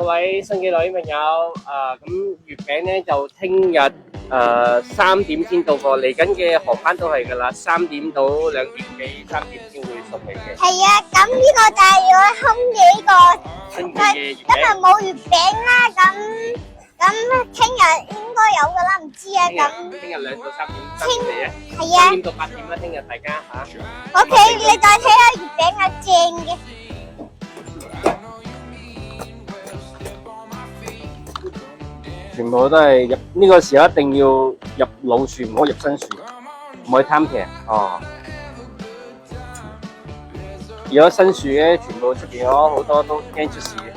各位新嘅女朋友，咁月餅咧就聽日3點先到貨，嚟緊嘅航班都係㗎啦，3點到2點幾、3點先會送嚟嘅。係啊，咁呢個就係要空幾個，新嘅月今日餅，冇月餅啦，咁聽日應該有噶啦，唔知啊，咁聽日2到3點送嚟啊係啊，3點到8點啦，聽日大家嚇。 ，OK，你再睇下月餅啊，正嘅。全部都係入呢個時候一定要入老樹，唔好入新樹，唔可以貪平哦。如果新樹咧，全部出邊咗好多都驚出事嘅。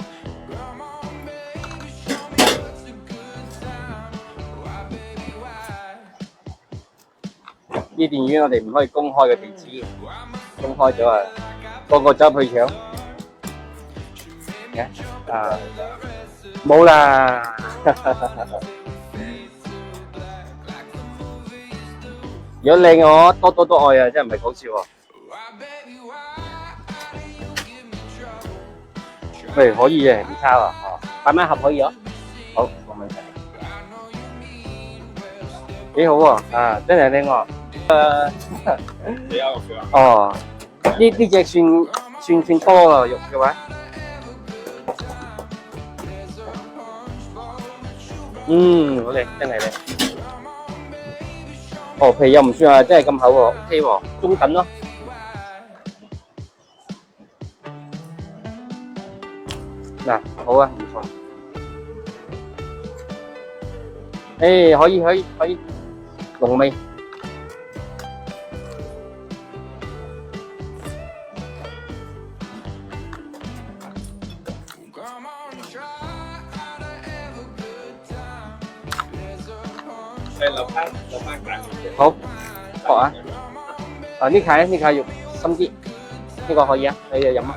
呢電影院我哋唔可以公開嘅地址，公開咗啊，個個走去搶。啊，冇啦。如果靚嘅我多多愛啊，真係唔係講笑喎。喂，可以嘅，唔差喎，擺埋盒可以啊，好，冇問題。幾好喎，真係靚喎。你有肉嘅啊？哦，呢隻算多啊，肉嘅話。好靚，真係靚。哦，皮又唔算話真係咁厚喎 ，OK 喎，中等咯。嗱，好啊，唔錯。可以，濃味。留翻揀。好，學啊！呢塊肉深啲，呢個可以啊，你就飲啊。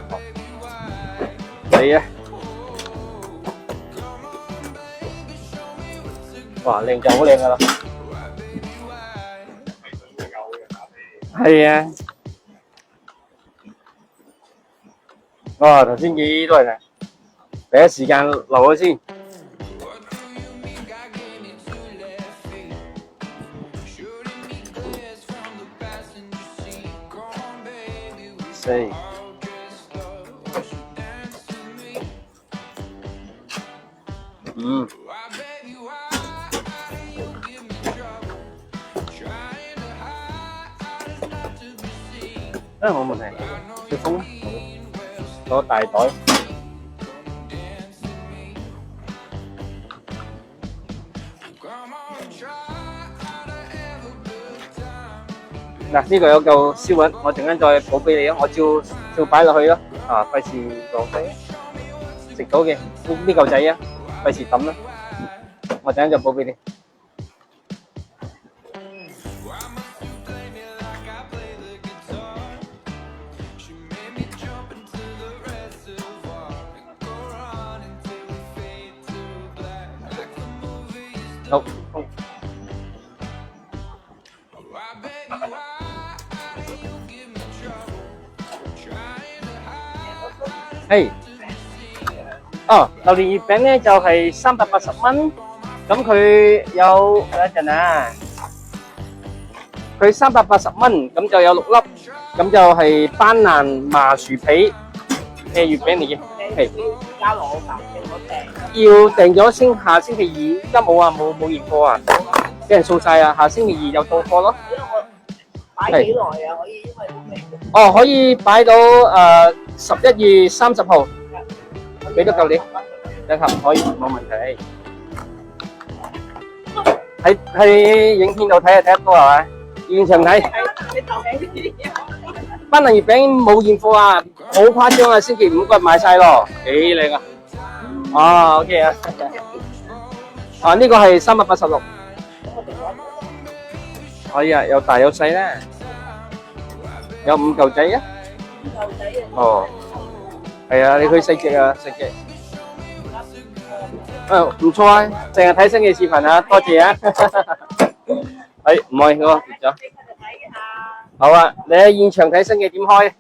係啊！哇，靚就好靚噶啦。係啊！哇，頭先幾多人啊？第一時間留咗先。4冇問題，要封攞大袋。嗱，呢個有嚿燒韻，我陣間再補俾你啊！我照擺落去咯，費事浪費。食到嘅呢嚿仔啊，費事抌啦。我陣間就補俾你。好。榴蓮月餅咧就係380蚊，咁佢有等一陣啊，佢380蚊，咁就有6粒，咁就係班蘭麻薯皮嘅月餅嚟嘅，係。加攞飯嘅我訂。要訂咗先，下星期2，而家冇啊，冇現貨啊，俾人掃晒啊，下星期2又到貨咯。因為我擺幾耐啊？可以因為都未。哦，可以擺到11月30號，俾得夠你。一盒可以冇問題。喺影片度睇就睇得多係咪？現場睇。你頭起啲。班蘭月餅冇現貨啊，好誇張啊！星期5嗰日賣晒咯，幾靚啊！OK 啊。呢個係386。可以啊，有大有細咧，有5嚿仔啊。5嚿仔啊。哦。係啊，你可以細隻啊，細隻。唔錯啊，淨係睇新嘅視頻啊，多謝啊。唔係嗰個跌咗。好啊，你喺現場睇新嘅點開？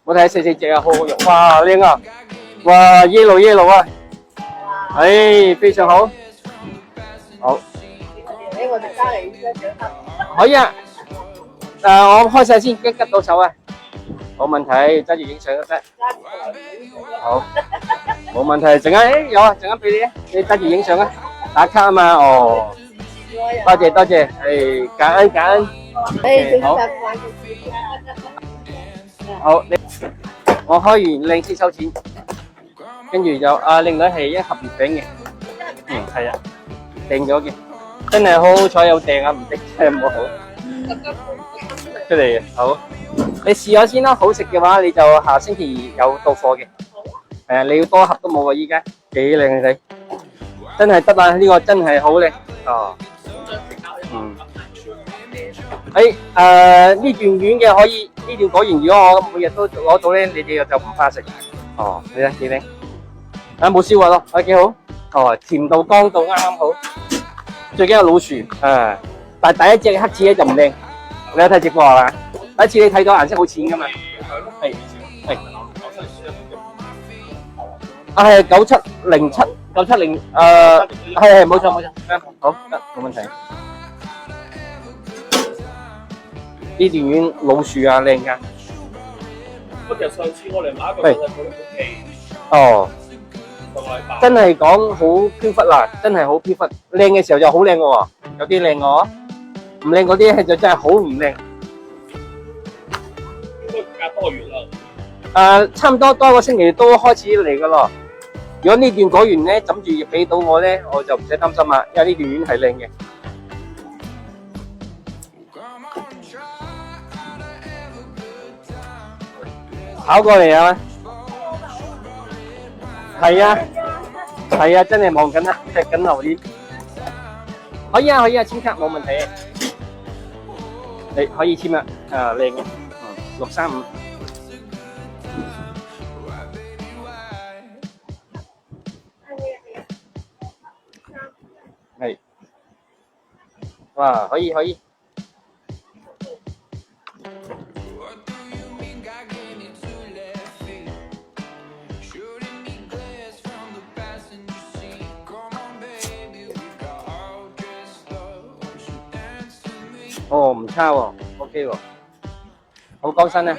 我睇細隻啊，好好肉，哇，靚啊！哇，yellow 啊，唉，非常好，好，誒，我哋揸嚟一張相。可以啊。我開晒先，吉到手啊，冇問題，揸住影相都得。好，冇問題，陣間有啊，陣間俾你啊，你揸住影相啊，打卡啊嘛，哦，多謝，感恩。好，好，我開完靚先收錢，跟住就靚女係一盒月餅嘅，係啊，訂咗嘅，真係好彩有訂啊，唔訂真係冇好。出嚟嘅，好，你試咗先啦，好食嘅話你就下星期有到貨嘅。你要多盒都冇啊，依家幾靚仔，真係得啊，呢個真係好靚哦。呢段丸嘅可以，呢段果然如果我每日都攞到咧，你哋就唔怕食。哦，你睇幾靚，冇燒核咯，幾好。哦，甜到乾到啱啱好，最緊要老薯但係第一隻黑刺咧就唔靚。你有睇直播係嘛？第一次你睇到顏色好淺噶嘛？係。係9707，9770係冇錯，好得冇問題。呢段丸老樹啊靚㗎。不過上次我哋買一個佢都 OK。哦。真係講好飄忽啦，真係好飄忽。靚嘅時候就好靚嘅喎，有啲靚嘅。唔靚嗰啲就真係好唔靚。應該隔多月啦。差唔多多個星期都開始嚟噶咯。如果呢段果園咧枕住俾到我咧，我就唔使擔心啦，因為呢段園係靚嘅。跑過嚟啊！係啊，真係望緊啊，踢緊榴蓮。可以啊，簽卡冇問題。你可以簽啦，靚嘅，635。係，哇，可以。哦，唔差喎，OK 喎，好高身啊！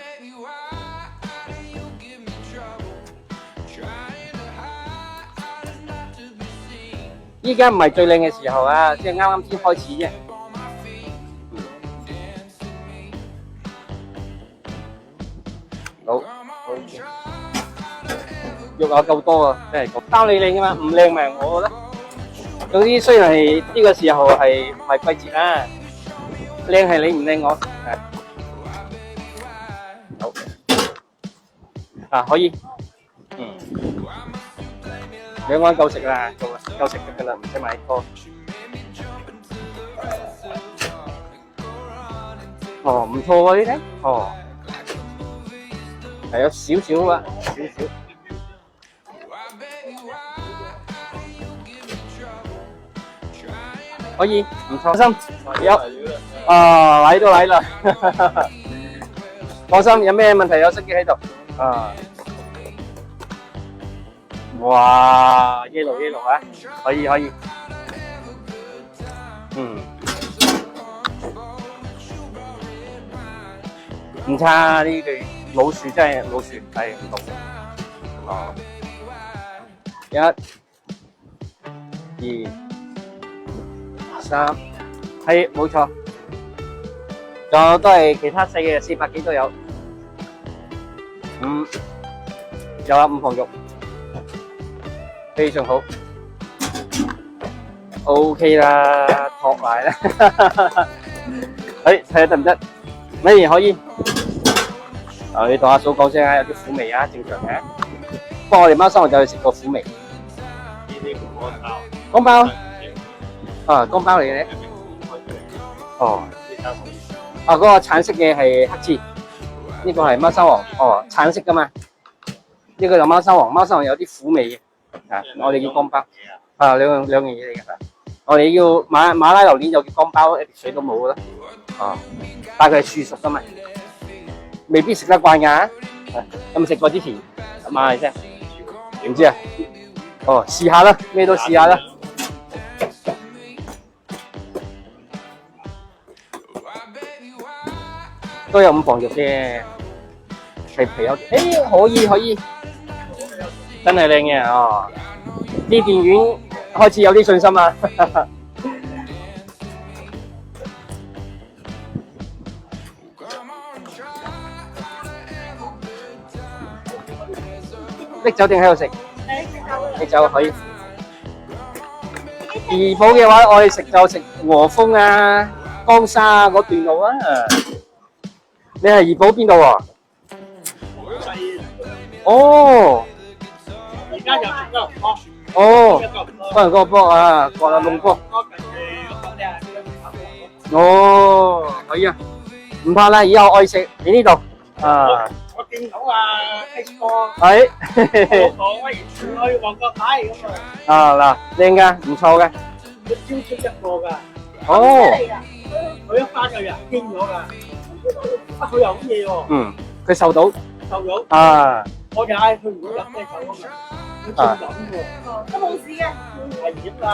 依家唔係最靚嘅時候啊，即係啱啱先開始啫。好，肉又夠多啊，真係包你靚啊嘛，唔靚咪我覺得。總之雖然係呢個時候係唔係季節啊。靚係你唔靚我，好，可以，兩碗夠食啦，夠食得噶啦，唔使買多。哦，唔錯喎呢啲，哦，係有少少啊，少少。可以，唔錯，放心，有。嚟都嚟啦，放心，有咩問題有司機喺度。哇，yellow啊，可以，唔差呢對老樹真係老樹，係唔同嘅。哦，1、2、3，係冇錯。仲有都係其他細嘅400幾都有，5有啊，5房肉，非常好 ，OK 啦，托埋啦，睇下得唔得？咩可以？你同阿嫂講聲啊，有啲苦味啊，正常嘅。不過我哋貓生活就係食過苦味。呢啲乾包，乾包嚟嘅。哦。嗰個橙色嘅係黑刺，呢個係貓山王，橙色噶嘛，呢個就貓山王，貓山王有啲苦味嘅，我哋叫乾包，兩樣嘢嚟嘅，我哋叫馬拉榴蓮就叫乾包，一滴水都冇噶啦，但係佢係樹熟噶嘛，未必食得慣㗎，有冇食過之前？馬來西亞，唔知啊？哦，試下啦，咩都試下啦。都有5磅肉嘅，係皮有，可以，真係靚嘅哦！啲店員開始有啲信心啦。拎酒定喺度食？拎酒可以。怡保嘅話，我哋食就食和風啊、江沙啊嗰段路啊。你係怡保邊度喎？哦。而家又食得唔多。哦，多人個波啊，過啦龍波。哦，可以啊，唔怕啦，以後愛食喺呢度啊。我見到啊 Facebook 係。我威爾村去旺角睇咁啊。啊嗱，靚㗎，唔錯嘅。佢招出一個㗎。哦。佢一翻個人癲咗㗎。佢有嘢喎。嗯，佢受到。受到。啊。我哋嗌佢唔好飲啤酒啊嘛。佢仲飲喎。都冇事嘅。危險㗎。